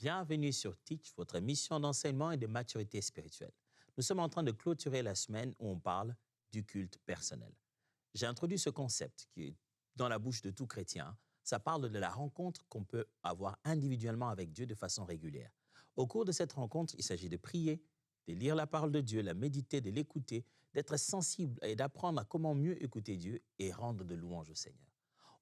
Bienvenue sur Teach, votre émission d'enseignement et de maturité spirituelle. Nous sommes en train de clôturer la semaine où on parle du culte personnel. J'ai introduit ce concept qui est dans la bouche de tout chrétien. Ça parle de la rencontre qu'on peut avoir individuellement avec Dieu de façon régulière. Au cours de cette rencontre, il s'agit de prier, de lire la parole de Dieu, la méditer, de l'écouter, d'être sensible et d'apprendre à comment mieux écouter Dieu et rendre de louanges au Seigneur.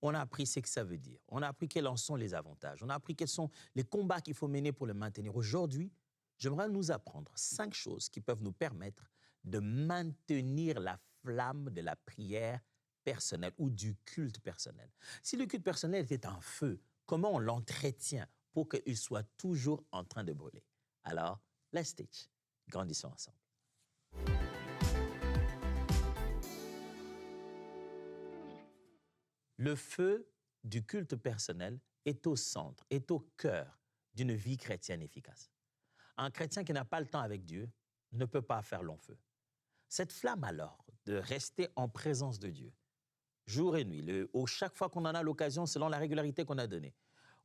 On a appris ce que ça veut dire. On a appris quels en sont les avantages. On a appris quels sont les combats qu'il faut mener pour le maintenir. Aujourd'hui, j'aimerais nous apprendre 5 choses qui peuvent nous permettre de maintenir la flamme de la prière personnelle ou du culte personnel. Si le culte personnel était un feu, comment on l'entretient pour qu'il soit toujours en train de brûler? Alors, let's teach. Grandissons ensemble. Le feu du culte personnel est au centre, est au cœur d'une vie chrétienne efficace. Un chrétien qui n'a pas le temps avec Dieu ne peut pas faire long feu. Cette flamme alors de rester en présence de Dieu, jour et nuit, chaque fois qu'on en a l'occasion, selon la régularité qu'on a donnée.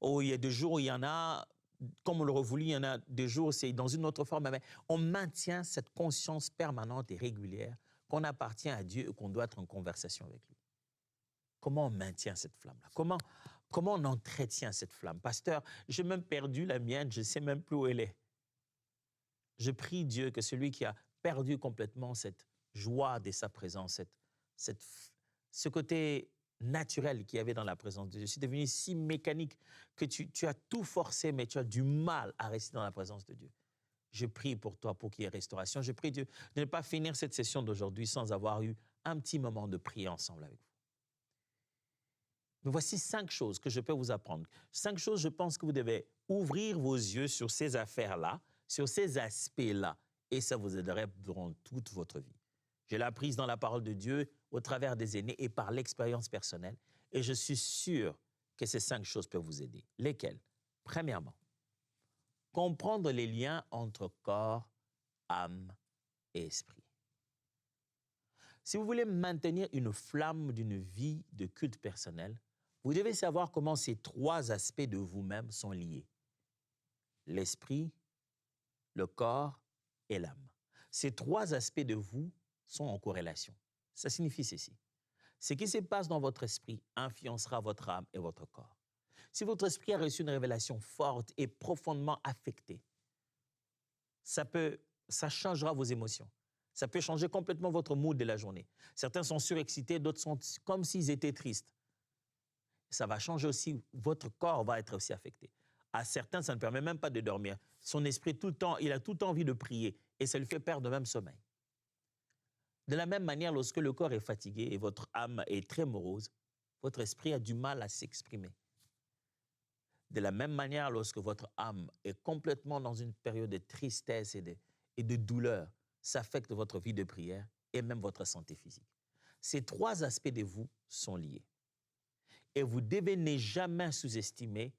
Il y a des jours où il y en a, comme on l'aurait voulu, il y en a des jours où c'est dans une autre forme, mais on maintient cette conscience permanente et régulière qu'on appartient à Dieu et qu'on doit être en conversation avec lui. Comment on maintient cette flamme-là? Comment on entretient cette flamme? Pasteur, j'ai même perdu la mienne, je ne sais même plus où elle est. Je prie Dieu que celui qui a perdu complètement cette joie de sa présence, ce côté naturel qu'il y avait dans la présence de Dieu, c'est devenu si mécanique que tu as tout forcé, mais tu as du mal à rester dans la présence de Dieu. Je prie pour toi, pour qu'il y ait restauration. Je prie Dieu de ne pas finir cette session d'aujourd'hui sans avoir eu un petit moment de prière ensemble avec vous. Mais voici 5 choses que je peux vous apprendre. 5 choses, je pense que vous devez ouvrir vos yeux sur ces affaires-là, sur ces aspects-là, et ça vous aiderait durant toute votre vie. Je l'ai apprise dans la parole de Dieu, au travers des aînés et par l'expérience personnelle, et je suis sûr que ces 5 choses peuvent vous aider. Lesquelles? Premièrement, comprendre les liens entre corps, âme et esprit. Si vous voulez maintenir une flamme d'une vie de culte personnel, vous devez savoir comment ces 3 aspects de vous-même sont liés. L'esprit, le corps et l'âme. Ces 3 aspects de vous sont en corrélation. Ça signifie ceci. Ce qui se passe dans votre esprit influencera votre âme et votre corps. Si votre esprit a reçu une révélation forte et profondément affectée, ça changera vos émotions. Ça peut changer complètement votre mood de la journée. Certains sont surexcités, d'autres sont comme s'ils étaient tristes. Ça va changer aussi, votre corps va être aussi affecté. À certains, ça ne permet même pas de dormir. Son esprit, tout le temps, il a tout le temps envie de prier et ça lui fait perdre même sommeil. De la même manière, lorsque le corps est fatigué et votre âme est très morose, votre esprit a du mal à s'exprimer. De la même manière, lorsque votre âme est complètement dans une période de tristesse et de douleur, ça affecte votre vie de prière et même votre santé physique. Ces 3 aspects de vous sont liés. Et vous devez ne jamais sous-estimer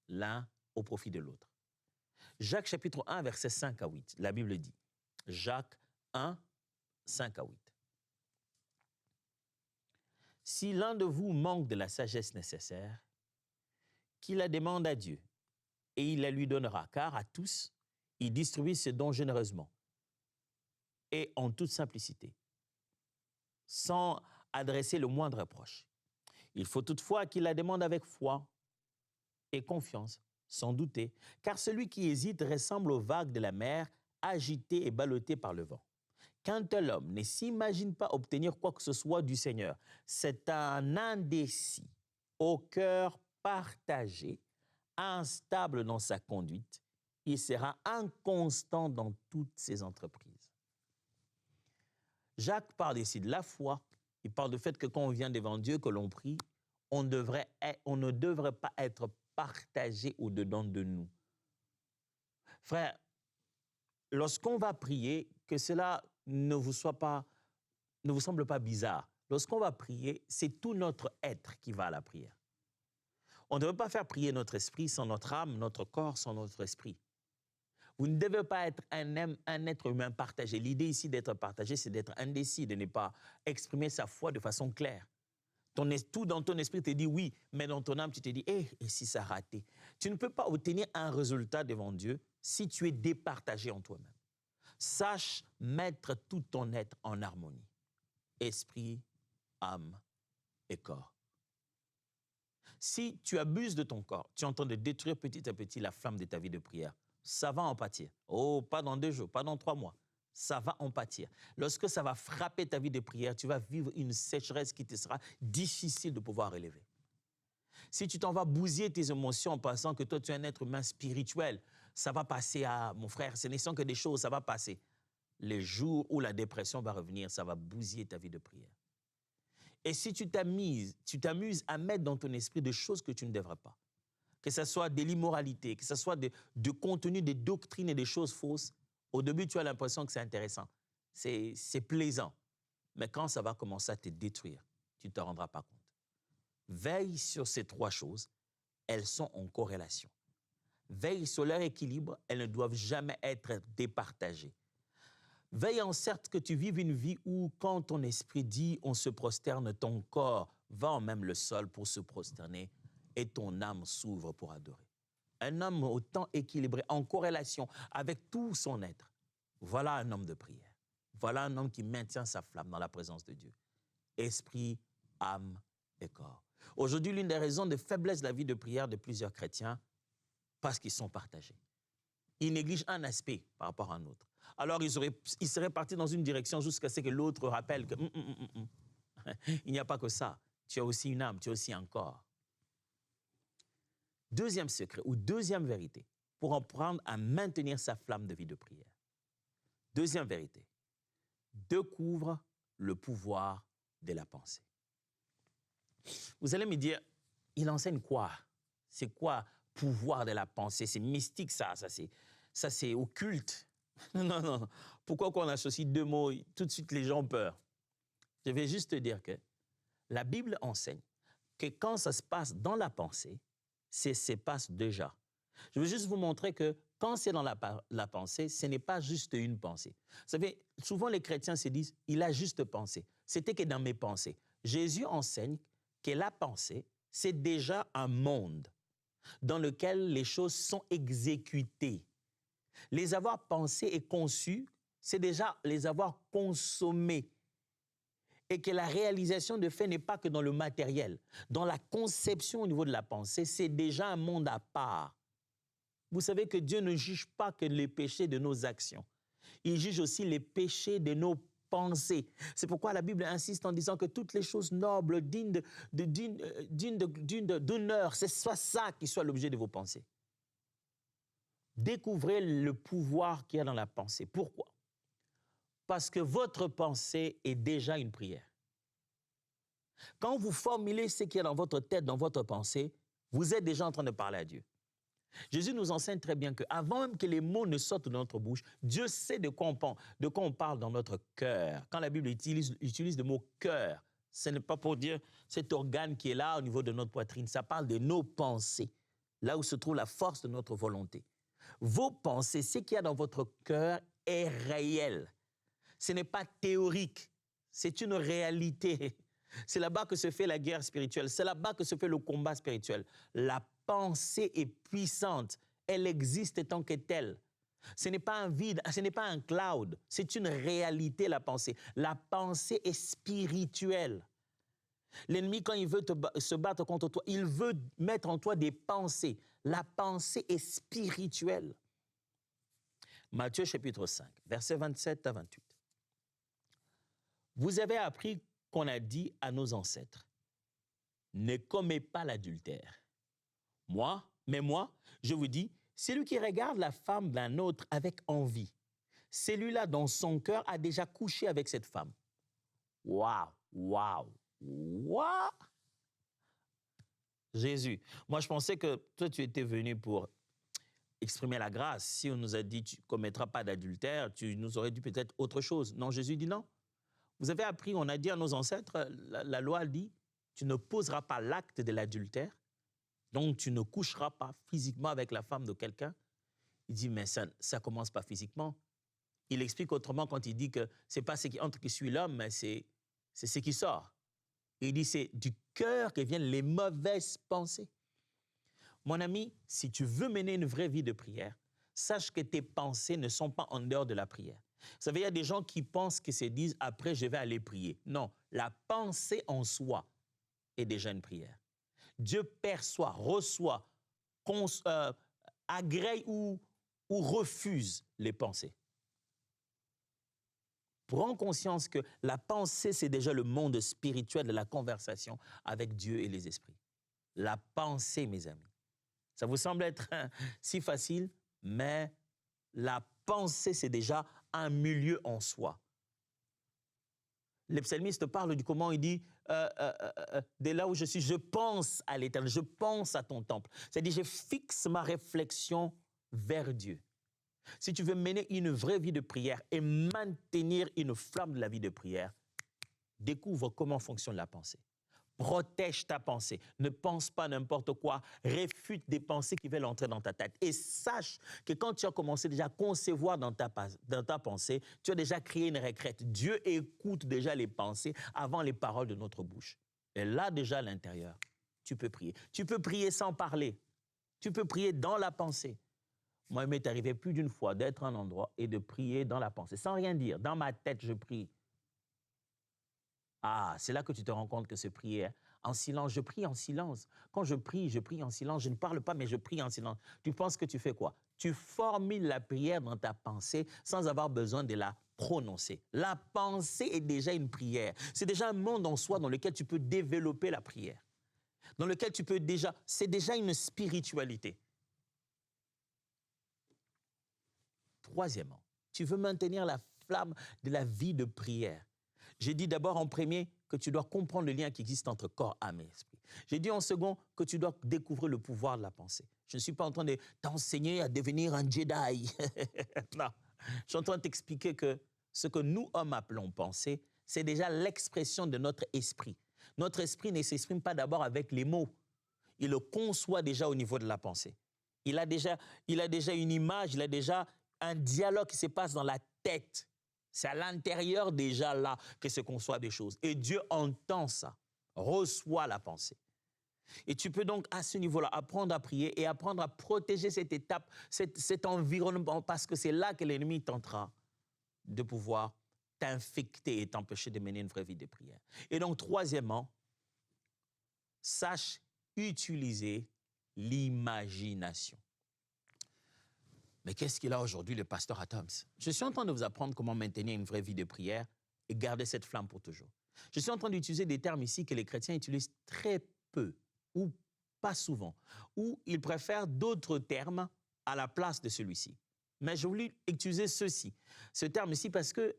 l'un au profit de l'autre. Jacques chapitre 1, versets 5 à 8, la Bible dit, Jacques 1, 5 à 8. Si l'un de vous manque de la sagesse nécessaire, qu'il la demande à Dieu, et il la lui donnera, car à tous, il distribue ses dons généreusement et en toute simplicité, sans adresser le moindre reproche. Il faut toutefois qu'il la demande avec foi et confiance, sans douter, car celui qui hésite ressemble aux vagues de la mer, agitées et ballottées par le vent. Qu'un tel homme ne s'imagine pas obtenir quoi que ce soit du Seigneur, c'est un indécis, au cœur partagé, instable dans sa conduite, il sera inconstant dans toutes ses entreprises. Jacques parle ici de la foi. Il parle du fait que quand on vient devant Dieu, que l'on prie, on ne devrait pas être partagé au-dedans de nous. Frère, lorsqu'on va prier, que cela ne vous semble pas bizarre. Lorsqu'on va prier, c'est tout notre être qui va à la prière. On ne devrait pas faire prier notre esprit sans notre âme, notre corps sans notre esprit. Vous ne devez pas être un être humain partagé. L'idée ici d'être partagé, c'est d'être indécis, de ne pas exprimer sa foi de façon claire. Tout dans ton esprit te dit oui, mais dans ton âme, tu te dis, et si ça a raté? Tu ne peux pas obtenir un résultat devant Dieu si tu es départagé en toi-même. Sache mettre tout ton être en harmonie. Esprit, âme et corps. Si tu abuses de ton corps, tu es en train de détruire petit à petit la flamme de ta vie de prière. Ça va en pâtir. Oh, pas dans 2 jours, pas dans 3 mois. Ça va en pâtir. Lorsque ça va frapper ta vie de prière, tu vas vivre une sécheresse qui te sera difficile de pouvoir relever. Si tu t'en vas bousiller tes émotions en pensant que toi, tu es un être humain spirituel, ça va passer à, mon frère, ce ne sont que des choses, ça va passer. Les jours où la dépression va revenir, ça va bousiller ta vie de prière. Et si tu t'amuses à mettre dans ton esprit des choses que tu ne devrais pas, que ce soit de l'immoralité, que ce soit de contenu, des doctrines et des choses fausses, au début, tu as l'impression que c'est intéressant, c'est plaisant. Mais quand ça va commencer à te détruire, tu ne te rendras pas compte. Veille sur ces 3 choses, elles sont en corrélation. Veille sur leur équilibre, elles ne doivent jamais être départagées. Veille en sorte que tu vives une vie où, quand ton esprit dit on se prosterne, ton corps va en même le sol pour se prosterner et ton âme s'ouvre pour adorer. Un homme autant équilibré, en corrélation avec tout son être. Voilà un homme de prière. Voilà un homme qui maintient sa flamme dans la présence de Dieu. Esprit, âme et corps. Aujourd'hui, l'une des raisons de faiblesse de la vie de prière de plusieurs chrétiens, parce qu'ils sont partagés. Ils négligent un aspect par rapport à un autre. Alors, ils seraient partis dans une direction jusqu'à ce que l'autre rappelle que il n'y a pas que ça. Tu as aussi une âme, tu as aussi un corps. Deuxième secret ou deuxième vérité pour apprendre à maintenir sa flamme de vie de prière. Deuxième vérité, découvre le pouvoir de la pensée. Vous allez me dire, il enseigne quoi? C'est quoi pouvoir de la pensée? C'est mystique ça c'est occulte. Non. Pourquoi qu'on associe 2 mots, tout de suite les gens ont peur? Je vais juste te dire que la Bible enseigne que quand ça se passe dans la pensée, ça se passe déjà. Je veux juste vous montrer que quand c'est dans la pensée, ce n'est pas juste une pensée. Vous savez, souvent les chrétiens se disent, il a juste pensé. C'était que dans mes pensées. Jésus enseigne que la pensée, c'est déjà un monde dans lequel les choses sont exécutées. Les avoir pensées et conçues, c'est déjà les avoir consommées. Et que la réalisation de fait n'est pas que dans le matériel. Dans la conception au niveau de la pensée, c'est déjà un monde à part. Vous savez que Dieu ne juge pas que les péchés de nos actions. Il juge aussi les péchés de nos pensées. C'est pourquoi la Bible insiste en disant que toutes les choses nobles, dignes d'honneur, c'est soit ça qui soit l'objet de vos pensées. Découvrez le pouvoir qu'il y a dans la pensée. Pourquoi? Parce que votre pensée est déjà une prière. Quand vous formulez ce qu'il y a dans votre tête, dans votre pensée, vous êtes déjà en train de parler à Dieu. Jésus nous enseigne très bien qu'avant même que les mots ne sortent de notre bouche, Dieu sait de quoi on parle dans notre cœur. Quand la Bible utilise le mot cœur, ce n'est pas pour dire cet organe qui est là au niveau de notre poitrine, ça parle de nos pensées, là où se trouve la force de notre volonté. Vos pensées, ce qu'il y a dans votre cœur est réel. Ce n'est pas théorique, c'est une réalité. C'est là-bas que se fait la guerre spirituelle, c'est là-bas que se fait le combat spirituel. La pensée est puissante, elle existe tant que telle. Ce n'est pas un vide, ce n'est pas un cloud, c'est une réalité la pensée. La pensée est spirituelle. L'ennemi, quand il veut se battre contre toi, il veut mettre en toi des pensées. La pensée est spirituelle. Matthieu chapitre 5, versets 27 à 28. Vous avez appris qu'on a dit à nos ancêtres, ne commets pas l'adultère. Moi, je vous dis, celui qui regarde la femme d'un autre avec envie, celui-là dans son cœur a déjà couché avec cette femme. Waouh. Jésus, moi je pensais que toi tu étais venu pour exprimer la grâce. Si on nous a dit tu ne commettras pas d'adultère, tu nous aurais dit peut-être autre chose. Non, Jésus dit non. Vous avez appris, on a dit à nos ancêtres, la loi dit, tu ne poseras pas l'acte de l'adultère, donc tu ne coucheras pas physiquement avec la femme de quelqu'un. Il dit, mais ça ne commence pas physiquement. Il explique autrement quand il dit que ce n'est pas ce qui entre qui suit l'homme, mais c'est ce qui sort. Il dit, c'est du cœur que viennent les mauvaises pensées. Mon ami, si tu veux mener une vraie vie de prière, sache que tes pensées ne sont pas en dehors de la prière. Vous savez, il y a des gens qui pensent, qui se disent, après, je vais aller prier. Non, la pensée en soi est déjà une prière. Dieu perçoit, reçoit, agrée ou refuse les pensées. Prends conscience que la pensée, c'est déjà le monde spirituel de la conversation avec Dieu et les esprits. La pensée, mes amis. Ça vous semble être si facile, mais la pensée, c'est déjà un milieu en soi. Le psalmiste parle du comment il dit dès là où je suis, je pense à l'Éternel, je pense à ton temple. C'est-à-dire, je fixe ma réflexion vers Dieu. Si tu veux mener une vraie vie de prière et maintenir une flamme de la vie de prière, découvre comment fonctionne la pensée. Protège ta pensée. Ne pense pas n'importe quoi. Réfute des pensées qui veulent entrer dans ta tête. Et sache que quand tu as commencé déjà à concevoir dans ta pensée, tu as déjà créé une requête. Dieu écoute déjà les pensées avant les paroles de notre bouche. Et là, déjà à l'intérieur, tu peux prier. Tu peux prier sans parler. Tu peux prier dans la pensée. Moi, il m'est arrivé plus d'une fois d'être à un endroit et de prier dans la pensée, sans rien dire. Dans ma tête, je prie. Ah, c'est là que tu te rends compte que c'est prière en silence. Je prie en silence. Quand je prie en silence. Je ne parle pas, mais je prie en silence. Tu penses que tu fais quoi? Tu formules la prière dans ta pensée sans avoir besoin de la prononcer. La pensée est déjà une prière. C'est déjà un monde en soi dans lequel tu peux développer la prière. Dans lequel tu peux déjà... C'est déjà une spiritualité. Troisièmement, tu veux maintenir la flamme de la vie de prière. J'ai dit d'abord en premier que tu dois comprendre le lien qui existe entre corps, âme et esprit. J'ai dit en second que tu dois découvrir le pouvoir de la pensée. Je ne suis pas en train de t'enseigner à devenir un Jedi. Non, je suis en train de t'expliquer que ce que nous, hommes, appelons pensée, c'est déjà l'expression de notre esprit. Notre esprit ne s'exprime pas d'abord avec les mots. Il le conçoit déjà au niveau de la pensée. Il a déjà une image, il a déjà un dialogue qui se passe dans la tête. C'est à l'intérieur déjà là que se conçoivent des choses. Et Dieu entend ça, reçoit la pensée. Et tu peux donc à ce niveau-là apprendre à prier et apprendre à protéger cette étape, cet environnement, parce que c'est là que l'ennemi tentera de pouvoir t'infecter et t'empêcher de mener une vraie vie de prière. Et donc troisièmement, sache utiliser l'imagination. Mais qu'est-ce qu'il a aujourd'hui, le pasteur Adams? Je suis en train de vous apprendre comment maintenir une vraie vie de prière et garder cette flamme pour toujours. Je suis en train d'utiliser des termes ici que les chrétiens utilisent très peu ou pas souvent, ou ils préfèrent d'autres termes à la place de celui-ci. Mais j'ai voulu utiliser ce terme ici parce que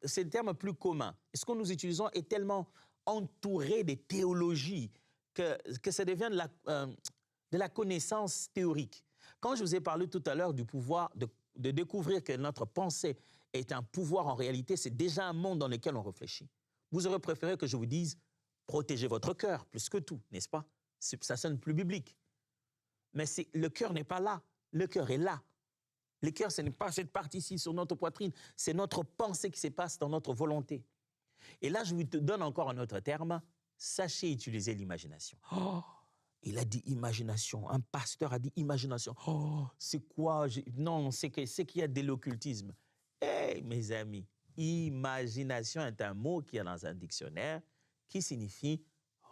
c'est le terme plus commun. Et ce que nous utilisons est tellement entouré de théologie que ça devient de la connaissance théorique. Quand je vous ai parlé tout à l'heure du pouvoir de découvrir que notre pensée est un pouvoir en réalité, c'est déjà un monde dans lequel on réfléchit. Vous aurez préféré que je vous dise protégez votre cœur plus que tout, n'est-ce pas? Ça sonne plus biblique. Mais le cœur n'est pas là, le cœur est là. Le cœur, ce n'est pas cette partie-ci sur notre poitrine, c'est notre pensée qui se passe dans notre volonté. Et là, je vous donne encore un autre terme, sachez utiliser l'imagination. Oh, il a dit imagination, un pasteur a dit imagination. Oh, c'est quoi? Non, c'est qu'il y a de l'occultisme. Eh, mes amis, imagination est un mot qui est dans un dictionnaire qui signifie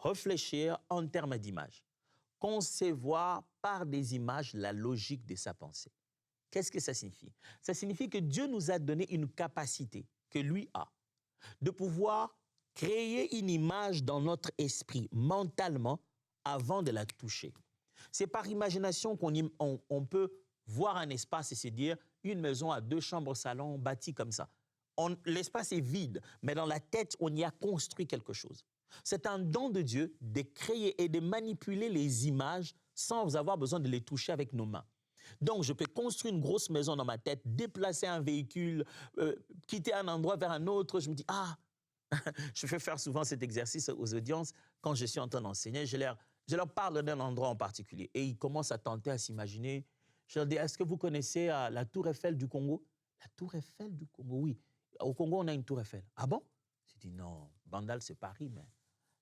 réfléchir en termes d'images. Concevoir par des images la logique de sa pensée. Qu'est-ce que ça signifie? Ça signifie que Dieu nous a donné une capacité que lui a de pouvoir créer une image dans notre esprit, mentalement, avant de la toucher. C'est par imagination qu'on peut voir un espace et se dire une maison à 2 chambres, salon, bâtie comme ça. L'espace est vide, mais dans la tête, on y a construit quelque chose. C'est un don de Dieu de créer et de manipuler les images sans avoir besoin de les toucher avec nos mains. Donc, je peux construire une grosse maison dans ma tête, déplacer un véhicule, quitter un endroit vers un autre. Je me dis, ah, je fais faire souvent cet exercice aux audiences quand je suis en train d'enseigner. Je leur parle d'un endroit en particulier et ils commencent à tenter à s'imaginer. Je leur dis, est-ce que vous connaissez la tour Eiffel du Congo? La tour Eiffel du Congo, oui. Au Congo, on a une tour Eiffel. Ah bon? Je dis, non, Bandal, c'est Paris, mais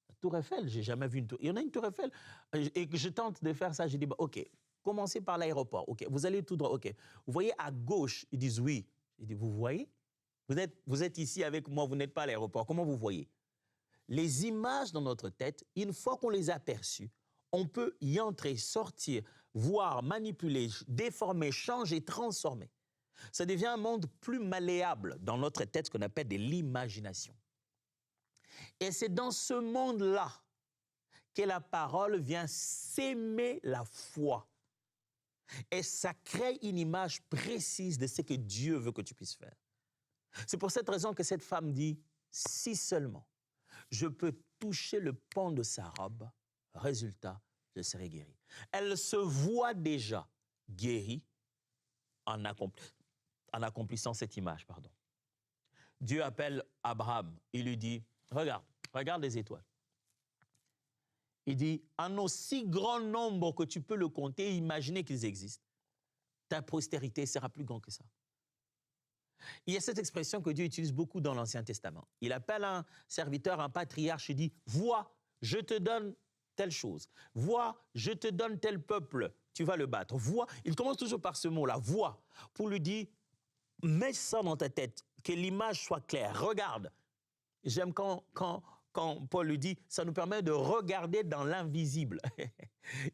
La tour Eiffel, j'ai jamais vu une tour. Il y en a une tour Eiffel et que je tente de faire ça. Je dis, bah, OK, commencez par l'aéroport. OK, vous allez tout droit. OK, vous voyez à gauche, ils disent oui. Je dis, vous voyez? Vous êtes ici avec moi, vous n'êtes pas à l'aéroport. Comment vous voyez? Les images dans notre tête, une fois qu'on les a perçues, on peut y entrer, sortir, voir, manipuler, déformer, changer, transformer. Ça devient un monde plus malléable dans notre tête, ce qu'on appelle de l'imagination. Et c'est dans ce monde-là que la parole vient s'aimer la foi. Et ça crée une image précise de ce que Dieu veut que tu puisses faire. C'est pour cette raison que cette femme dit, si seulement je peux toucher le pan de sa robe, résultat, je serai guérie. Elle se voit déjà guérie en accomplissant cette image. Pardon. Dieu appelle Abraham, il lui dit, regarde les étoiles. Il dit, en aussi grand nombre que tu peux le compter, imaginer qu'ils existent, ta postérité sera plus grande que ça. Il y a cette expression que Dieu utilise beaucoup dans l'Ancien Testament. Il appelle un serviteur, un patriarche, il dit, vois, je te donne telle chose. Vois, je te donne tel peuple, tu vas le battre. Vois, il commence toujours par ce mot-là, vois, pour lui dire, mets ça dans ta tête, que l'image soit claire. Regarde. J'aime quand Paul lui dit, ça nous permet de regarder dans l'invisible.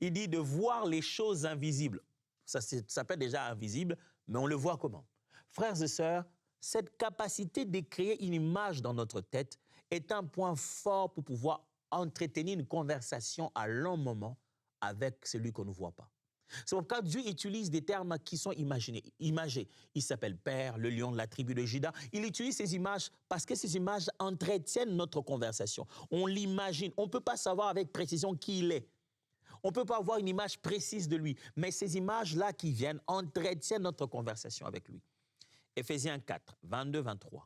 Il dit de voir les choses invisibles. Ça s'appelle déjà invisible, mais on le voit comment? Frères et sœurs, cette capacité de créer une image dans notre tête est un point fort pour pouvoir entretenir une conversation à long moment avec celui qu'on ne voit pas. C'est pourquoi Dieu utilise des termes qui sont imagés. Il s'appelle Père, le lion de la tribu de Juda. Il utilise ces images parce que ces images entretiennent notre conversation. On l'imagine. On ne peut pas savoir avec précision qui il est. On ne peut pas avoir une image précise de lui. Mais ces images-là qui viennent entretiennent notre conversation avec lui. Éphésiens 4, 22-23.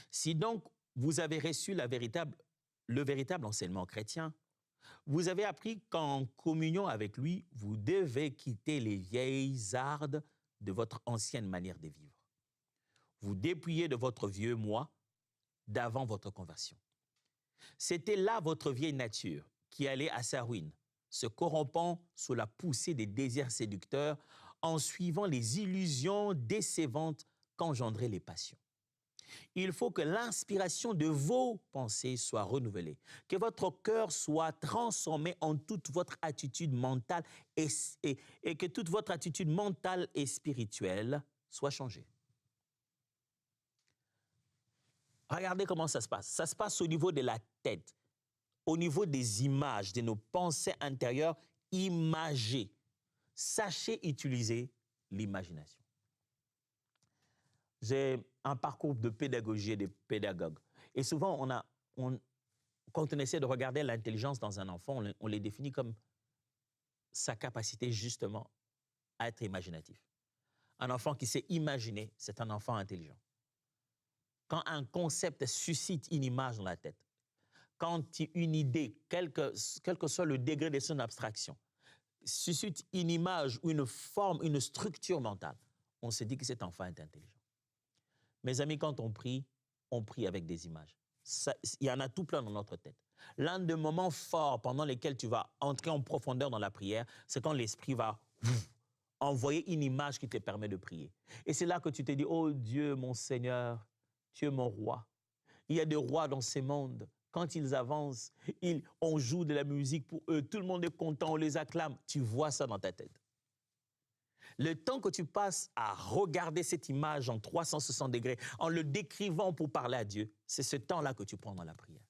Si donc vous avez reçu le véritable enseignement chrétien, vous avez appris qu'en communion avec lui, vous devez quitter les vieilles ardes de votre ancienne manière de vivre. Vous dépouillez de votre vieux moi d'avant votre conversion. C'était là votre vieille nature qui allait à sa ruine, se corrompant sous la poussée des désirs séducteurs en suivant les illusions décevantes qu'engendraient les passions. Il faut que l'inspiration de vos pensées soit renouvelée, que votre cœur soit transformé en toute votre attitude mentale et que toute votre attitude mentale et spirituelle soit changée. Regardez comment ça se passe. Ça se passe au niveau de la tête, au niveau des images, de nos pensées intérieures imagées. Sachez utiliser l'imagination. J'ai un parcours de pédagogie et de pédagogue. Et souvent, quand on essaie de regarder l'intelligence dans un enfant, on les définit comme sa capacité justement à être imaginatif. Un enfant qui sait imaginer, c'est un enfant intelligent. Quand un concept suscite une image dans la tête, quand une idée, quel que soit le degré de son abstraction, suscite une image ou une forme, une structure mentale, on se dit que cet enfant est intelligent. Mes amis, quand on prie avec des images. Il y en a tout plein dans notre tête. L'un des moments forts pendant lesquels tu vas entrer en profondeur dans la prière, c'est quand l'Esprit va envoyer une image qui te permet de prier. Et c'est là que tu te dis, oh Dieu, mon Seigneur, tu es mon roi. Il y a des rois dans ce monde. Quand ils avancent, on joue de la musique pour eux. Tout le monde est content, on les acclame. Tu vois ça dans ta tête. Le temps que tu passes à regarder cette image en 360 degrés, en le décrivant pour parler à Dieu, c'est ce temps-là que tu prends dans la prière.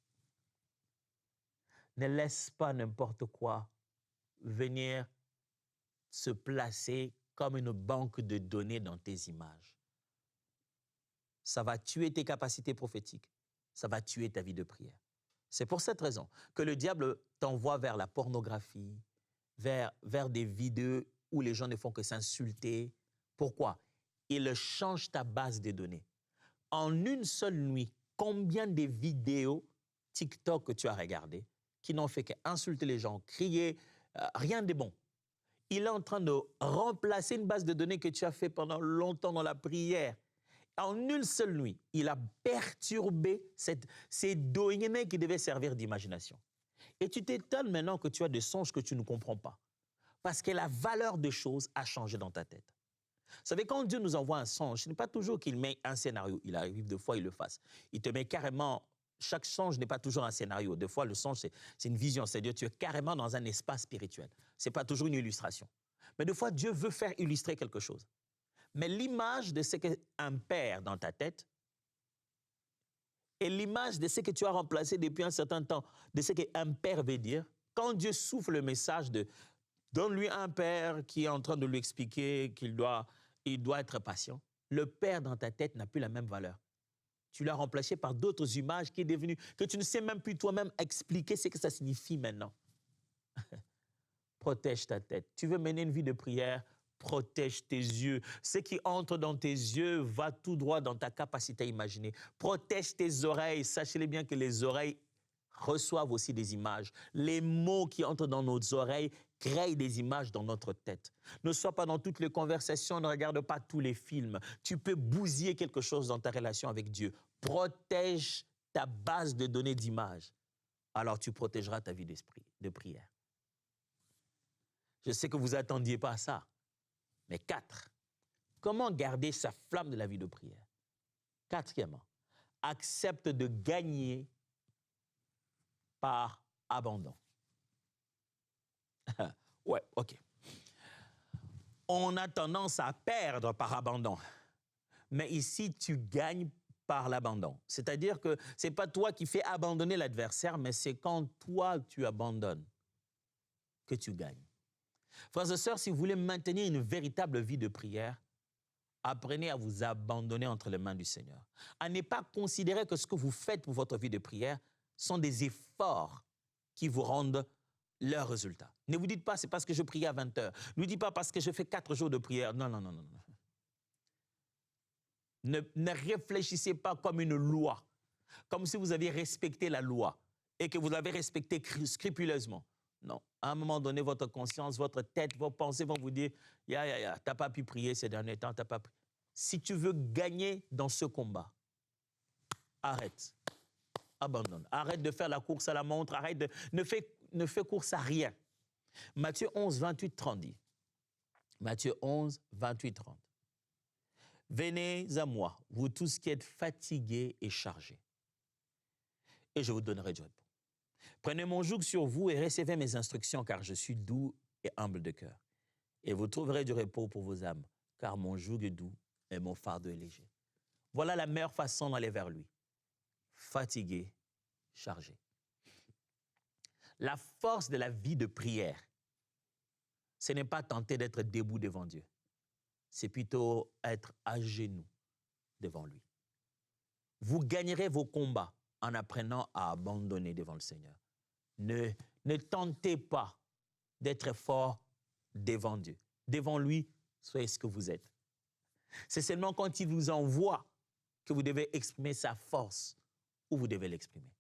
Ne laisse pas n'importe quoi venir se placer comme une banque de données dans tes images. Ça va tuer tes capacités prophétiques. Ça va tuer ta vie de prière. C'est pour cette raison que le diable t'envoie vers la pornographie, vers des vidéos où les gens ne font que s'insulter. Pourquoi? Il change ta base de données. En une seule nuit, combien de vidéos TikTok que tu as regardées qui n'ont fait qu'insulter les gens, crier, rien de bon. Il est en train de remplacer une base de données que tu as fait pendant longtemps dans la prière. En une seule nuit, il a perturbé ces données qui devaient servir d'imagination. Et tu t'étonnes maintenant que tu as des songes que tu ne comprends pas. Parce que la valeur des choses a changé dans ta tête. Vous savez, quand Dieu nous envoie un songe, ce n'est pas toujours qu'il met un scénario. Il arrive deux fois, il le fasse. Il te met carrément... Chaque songe n'est pas toujours un scénario. Des fois, le songe, c'est une vision. C'est-à-dire tu es carrément dans un espace spirituel. Ce n'est pas toujours une illustration. Mais des fois, Dieu veut faire illustrer quelque chose. Mais l'image de ce qu'un père dans ta tête et l'image de ce que tu as remplacé depuis un certain temps, de ce qu'un père veut dire, quand Dieu souffle le message de donne-lui un père qui est en train de lui expliquer qu'il doit être patient, le père dans ta tête n'a plus la même valeur. Tu l'as remplacé par d'autres images qui est devenu, que tu ne sais même plus toi-même expliquer ce que ça signifie maintenant. Protège ta tête. Tu veux mener une vie de prière, protège tes yeux. Ce qui entre dans tes yeux va tout droit dans ta capacité à imaginer. Protège tes oreilles. Sachez-le bien que les oreilles reçoivent aussi des images. Les mots qui entrent dans nos oreilles créent des images dans notre tête. Ne sois pas dans toutes les conversations, ne regarde pas tous les films. Tu peux bousiller quelque chose dans ta relation avec Dieu. Protège ta base de données d'images. Alors tu protégeras ta vie d'esprit, de prière. Je sais que vous n'attendiez pas à ça. Mais 4, comment garder sa flamme de la vie de prière? 4e, accepte de gagner par abandon. Ouais, ok. On a tendance à perdre par abandon. Mais ici, tu gagnes par l'abandon. C'est-à-dire que ce n'est pas toi qui fais abandonner l'adversaire, mais c'est quand toi, tu abandonnes que tu gagnes. Frères et sœurs, si vous voulez maintenir une véritable vie de prière, apprenez à vous abandonner entre les mains du Seigneur. À ne pas considérer que ce que vous faites pour votre vie de prière sont des efforts qui vous rendent leurs résultats. Ne vous dites pas, c'est parce que je prie à 20 heures. Ne vous dites pas parce que je fais 4 jours de prière. Non, non, non, non. Ne réfléchissez pas comme une loi, comme si vous aviez respecté la loi et que vous l'avez respectée scrupuleusement. Non, à un moment donné, votre conscience, votre tête, vos pensées vont vous dire « tu n'as pas pu prier ces derniers temps, t'as pas prié. » Si tu veux gagner dans ce combat, arrête, abandonne. Arrête de faire la course à la montre, ne fais course à rien. Matthieu 11, 28, 30 dit. Matthieu 11, 28, 30. Venez à moi, vous tous qui êtes fatigués et chargés, et je vous donnerai du repos. Prenez mon joug sur vous et recevez mes instructions, car je suis doux et humble de cœur. Et vous trouverez du repos pour vos âmes, car mon joug est doux et mon fardeau est léger. Voilà la meilleure façon d'aller vers lui. Fatigué, chargé. La force de la vie de prière, ce n'est pas tenter d'être debout devant Dieu. C'est plutôt être à genoux devant lui. Vous gagnerez vos combats en apprenant à abandonner devant le Seigneur. Ne tentez pas d'être fort devant Dieu. Devant lui, soyez ce que vous êtes. C'est seulement quand il vous envoie que vous devez exprimer sa force où vous devez l'exprimer.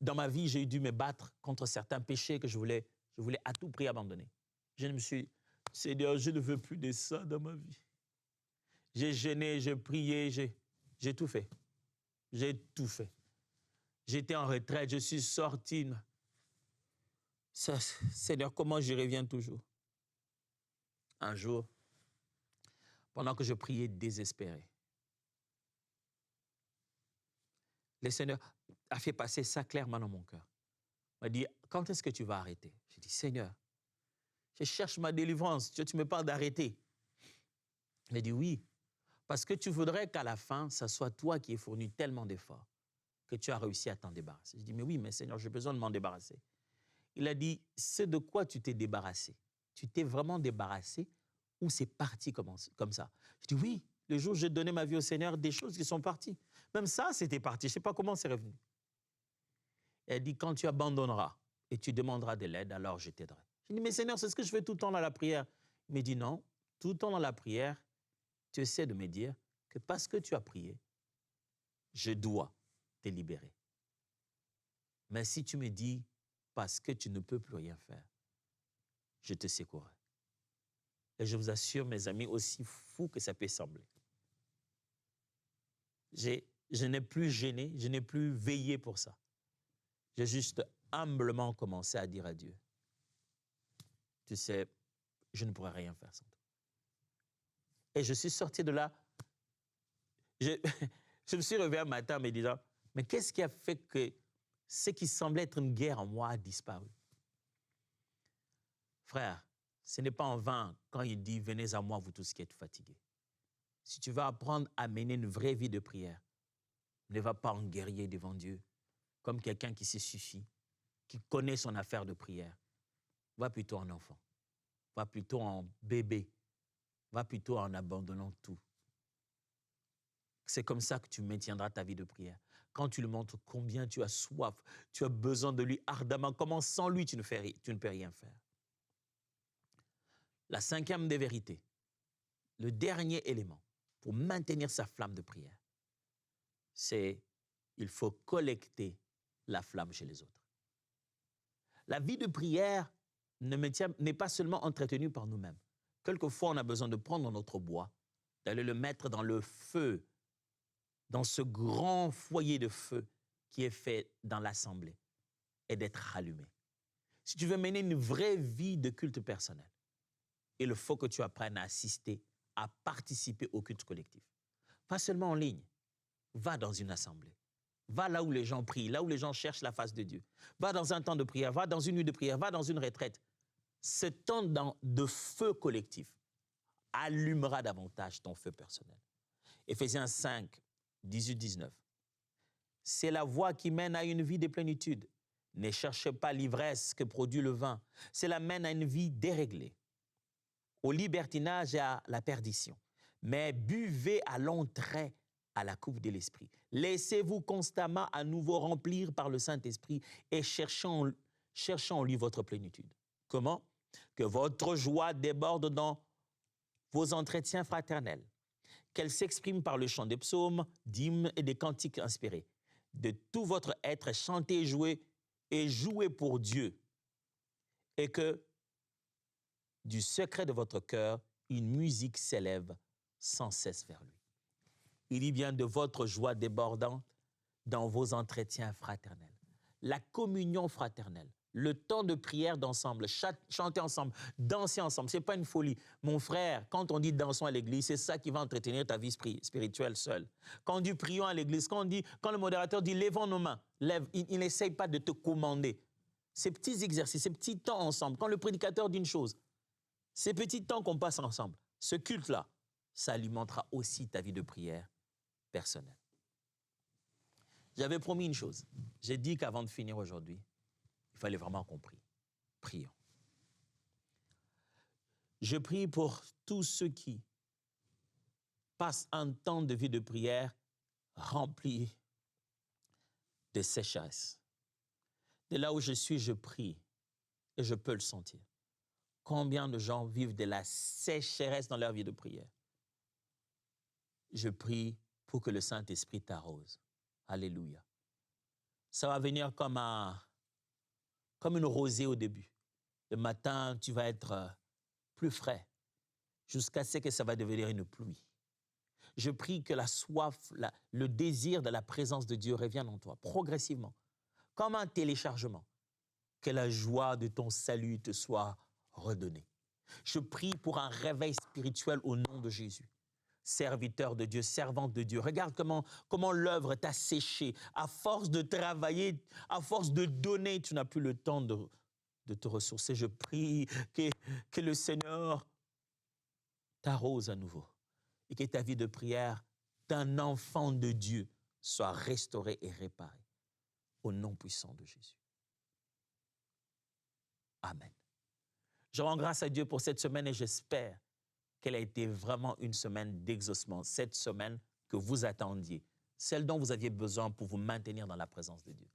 Dans ma vie, j'ai dû me battre contre certains péchés que je voulais à tout prix abandonner. Je me suis dit, Seigneur, je ne veux plus de ça dans ma vie. J'ai jeûné, j'ai prié, j'ai tout fait. J'ai tout fait. J'étais en retraite, je suis sorti. Seigneur, comment j'y reviens toujours? Un jour, pendant que je priais désespéré, le Seigneur a fait passer ça clairement dans mon cœur. Il m'a dit, quand est-ce que tu vas arrêter? J'ai dit, Seigneur, je cherche ma délivrance. Tu me parles d'arrêter. Il a dit, oui, parce que tu voudrais qu'à la fin, ça soit toi qui aies fourni tellement d'efforts que tu as réussi à t'en débarrasser. Je dis, mais oui, mais Seigneur, j'ai besoin de m'en débarrasser. Il a dit, c'est de quoi tu t'es débarrassé? Tu t'es vraiment débarrassé ou c'est parti comme ça? Je dis, oui, le jour où j'ai donné ma vie au Seigneur, des choses qui sont parties. Même ça, c'était parti. Je ne sais pas comment c'est revenu. Elle dit, quand tu abandonneras et tu demanderas de l'aide, alors je t'aiderai. Je dis, mais Seigneur, c'est ce que je fais tout le temps dans la prière. Il me dit, non, tout le temps dans la prière, tu essaies de me dire que parce que tu as prié, je dois te libérer. Mais si tu me dis, parce que tu ne peux plus rien faire, je te secourrai. Et je vous assure, mes amis, aussi fou que ça peut sembler, je n'ai plus gêné, je n'ai plus veillé pour ça. J'ai juste humblement commencé à dire à Dieu, tu sais, je ne pourrais rien faire sans toi. Et je suis sorti de là, je me suis réveillé un matin en me disant, mais qu'est-ce qui a fait que ce qui semblait être une guerre en moi a disparu? Frère, ce n'est pas en vain quand il dit, venez à moi, vous tous qui êtes fatigués. Si tu veux apprendre à mener une vraie vie de prière, ne va pas en guerrier devant Dieu, comme quelqu'un qui se suffit, qui connaît son affaire de prière. Va plutôt en enfant, va plutôt en bébé, va plutôt en abandonnant tout. C'est comme ça que tu maintiendras ta vie de prière. Quand tu lui montres combien tu as soif, tu as besoin de lui ardemment, comment sans lui tu ne peux rien faire. La cinquième des vérités, le dernier élément pour maintenir sa flamme de prière, c'est il faut collecter la flamme chez les autres. La vie de prière n'est pas seulement entretenue par nous-mêmes. Quelquefois, on a besoin de prendre notre bois, d'aller le mettre dans le feu, dans ce grand foyer de feu qui est fait dans l'assemblée et d'être allumé. Si tu veux mener une vraie vie de culte personnel, il faut que tu apprennes à assister, à participer au culte collectif. Pas seulement en ligne. Va dans une assemblée. Va là où les gens prient, là où les gens cherchent la face de Dieu. Va dans un temps de prière, va dans une nuit de prière, va dans une retraite. Ce temps de feu collectif allumera davantage ton feu personnel. Éphésiens 5, 18-19. C'est la voie qui mène à une vie de plénitude. Ne cherchez pas l'ivresse que produit le vin. Cela mène à une vie déréglée, au libertinage et à la perdition. Mais buvez à longs traits à la coupe de l'Esprit. Laissez-vous constamment à nouveau remplir par le Saint-Esprit et cherchons en lui votre plénitude. Comment? Que votre joie déborde dans vos entretiens fraternels, qu'elle s'exprime par le chant des psaumes, d'hymnes et des cantiques inspirés. De tout votre être, chantez, jouez pour Dieu, et que du secret de votre cœur, une musique s'élève sans cesse vers lui. Il y vient de votre joie débordante dans vos entretiens fraternels. La communion fraternelle, le temps de prière d'ensemble, chanter ensemble, danser ensemble, ce n'est pas une folie. Mon frère, quand on dit dansons à l'église, c'est ça qui va entretenir ta vie spirituelle seule. Quand on dit prions à l'église, quand le modérateur dit lèvons nos mains, il n'essaye pas de te commander. Ces petits exercices, ces petits temps ensemble, quand le prédicateur dit une chose, ces petits temps qu'on passe ensemble, ce culte-là, ça alimentera aussi ta vie de prière personnelle. J'avais promis une chose. J'ai dit qu'avant de finir aujourd'hui, il fallait vraiment qu'on prie. Prions. Je prie pour tous ceux qui passent un temps de vie de prière rempli de sécheresse. De là où je suis, je prie et je peux le sentir. Combien de gens vivent de la sécheresse dans leur vie de prière? Je prie pour que le Saint-Esprit t'arrose. Alléluia. Ça va venir comme une rosée au début. Le matin, tu vas être plus frais jusqu'à ce que ça va devenir une pluie. Je prie que la soif, le désir de la présence de Dieu revienne en toi progressivement, comme un téléchargement. Que la joie de ton salut te soit redonnée. Je prie pour un réveil spirituel au nom de Jésus. Serviteur de Dieu, servante de Dieu, regarde comment l'œuvre t'a séché. À force de travailler, à force de donner, tu n'as plus le temps de te ressourcer. Je prie que le Seigneur t'arrose à nouveau et que ta vie de prière d'un enfant de Dieu soit restaurée et réparée. Au nom puissant de Jésus. Amen. Je rends grâce à Dieu pour cette semaine et j'espère qu'elle a été vraiment une semaine d'exaucement, cette semaine que vous attendiez, celle dont vous aviez besoin pour vous maintenir dans la présence de Dieu.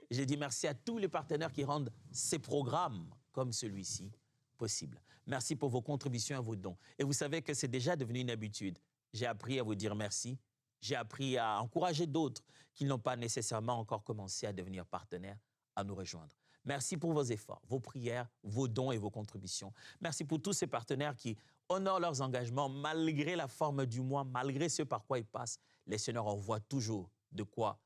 J'ai dit merci à tous les partenaires qui rendent ces programmes comme celui-ci possibles. Merci pour vos contributions et vos dons. Et vous savez que c'est déjà devenu une habitude. J'ai appris à vous dire merci. J'ai appris à encourager d'autres qui n'ont pas nécessairement encore commencé à devenir partenaires, à nous rejoindre. Merci pour vos efforts, vos prières, vos dons et vos contributions. Merci pour tous ces partenaires qui honorent leurs engagements malgré la forme du mois, malgré ce par quoi ils passent. Les Seigneurs envoient toujours de quoi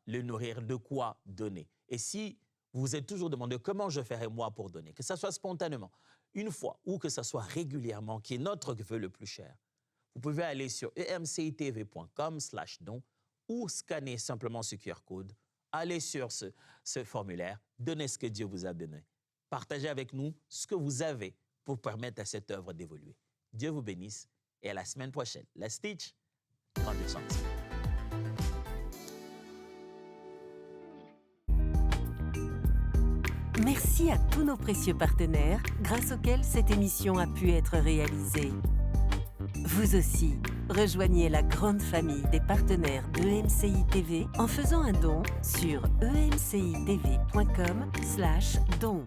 le nourrir, de quoi donner. Et si vous vous êtes toujours demandé comment je ferai moi pour donner, que ce soit spontanément, une fois ou que ce soit régulièrement, qui est notre vœu le plus cher, vous pouvez aller sur emcitv.com/don ou scanner simplement ce QR code, aller sur ce formulaire, donnez ce que Dieu vous a donné. Partagez avec nous ce que vous avez pour permettre à cette œuvre d'évoluer. Dieu vous bénisse et à la semaine prochaine. Let's teach 32 centimes. Merci à tous nos précieux partenaires grâce auxquels cette émission a pu être réalisée. Vous aussi, rejoignez la grande famille des partenaires d'EMCI TV en faisant un don sur emcitv.com/don.